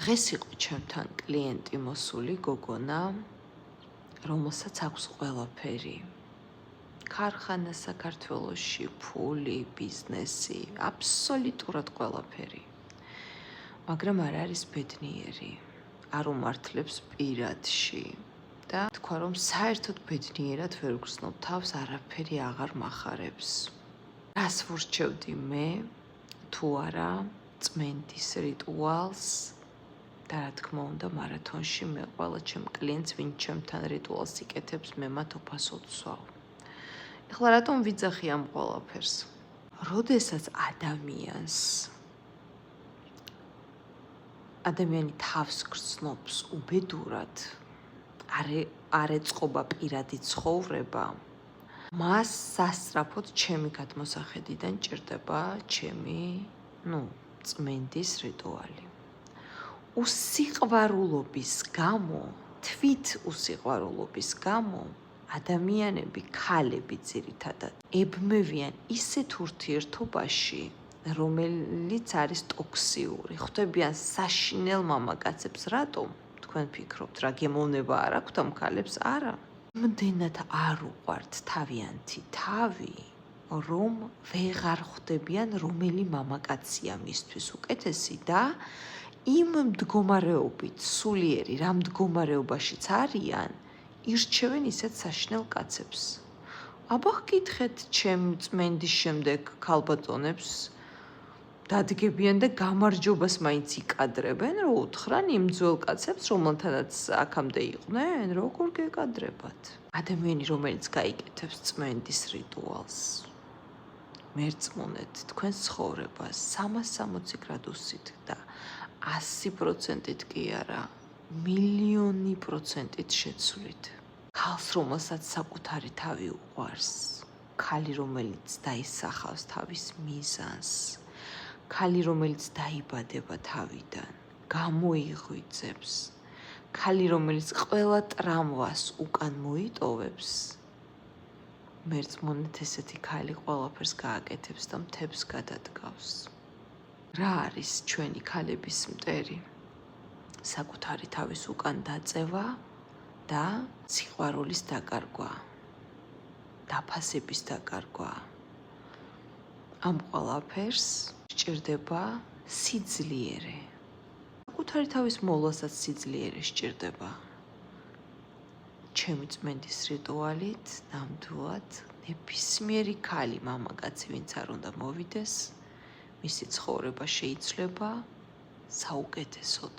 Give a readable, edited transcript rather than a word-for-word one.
დღეს იყო ჩემთან კლიენტი მოსული გოგონა, რომელსაც აქვს ყველაფერი. ქარხანა საქართველოში, ფული, ბიზნესი, აბსოლუტურად ყველაფერი. მაგრამ არ არის ბედნიერი, არ უმართლებს პირადში და თქვა რომ საერთოდ ბედნიერად ვერ გრძნობ თავს, არაფერი აღარ მახარებს. რას ვურჩევდი მე, თუ არა წმენდის რიტუალს და რა თქმა უნდა მარათონში მე ყველა ჩემ კლიენტს, ვინც ჩემთან რიტუალს იკეთებს, მე მათ ოფასოდ ვსვავ. ეხლა რატომ ვიძახი ამ ყველაფერს? როდესაც ადამიანი თავს გრძნობს უბედურად, არ ეწყობა პირადი ცხოვრება, მას სასწრაფოდ ჩემი გადმოსახედიდან ჭირდება ჩემი, წმენდის რიტუალი. უსიყვარულობის გამო, თვით უსიყვარულობის გამო, ადამიანები, ქალები ძირითადად, ებმევიან ისეთ ურთიერთობაში, რომელიც არის ტოქსიური. ხვდებიან საშინელ მამაკაცებს, რატომ? თქვენ ფიქრობთ, რა გემოვნება არ აქვთ ამ ქალებს? არა. იმდენად არ უყვართ თავიანთი თავი, რომ ვეღარ ხვდებიან რომელი მამაკაცია მისთვის უკეთესი და იმ მდგომარეობით სულიერი, რა მდგომარეობაშიც არიან, ირჩევენ ისეთ საშინელ კაცებს. აბა გკითხეთ ჩემ წმენდის შემდეგ ქალბატონებს, დადგებიან და გამარჯვებას მაინც იკადრებენ, რომ უთხრან იმ ძველ კაცებს, რომელთანაც აქამდე იყვნენ, როგორ გეკადრებათ. ადამიანი, რომელიც გაიკეთებს წმენდის რიტუალს, მერწმუნეთ თქვენ ცხოვრებას 360 გრადუსით და 100%-ით კი არა, 1,000,000%-ით შეცვლით. ქალს, რომელსაც საკუთარი თავი უყვარს, ქალი, რომელიც დაისახავს თავის მიზანს, ქალი, რომელიც დაიბადება თავიდან, გამოიღვიძებს, ქალი, რომელიც ყველა ტრამვას უკან მოიტოვებს, მერწმუნეთ ესეთი ქალი ყველაფერს გააკეთებს და მთებს გადადგავს. რა არის ჩვენი ქალების მტერი? საკუთარი თავის უკან დაწევა და სიყვარულის დაკარგვა, დაფასების დაკარგვა. ამ ყველაფერს სჭირდება სიძლიერე. საკუთარი თავის მოლასაც სიძლიერე სჭირდება. ჩემი წმენდის რიტუალით ნამდვილად ნებისმიერი ქალი, მამაკაცი, ვინც არ უნდა მოვიდეს, მისი ცხოვრება შეიცვლება საუკეთესოდ.